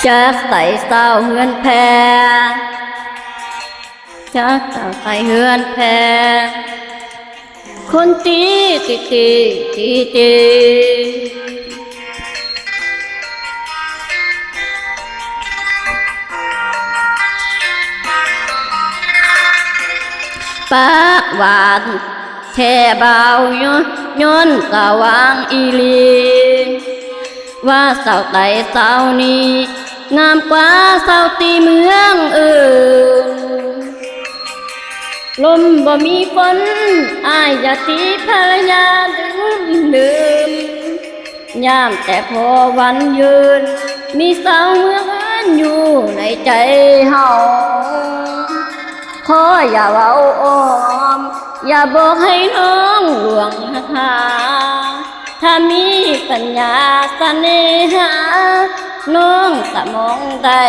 จากใส่เศร้าเฮือนแพจากเศร้าใส่เฮือนแพคนตีปากหวานแท่เบาย้อนสว่างอีลีว่าเศร้าไต่เศร้านี้งามกว่าเศร้าตีเมืองอื่นลมบ่มีฝนอายอย่าตีภรรยาดื่มยามแต่พอวันยืนมีเศร้าเมืองอื่นอยู่ในใจเฮาขออย่าเว้าอ้อมอย่าบอกให้น้องหลวงหาถ้ามีปัญญาเสน่หาน้องสมองได้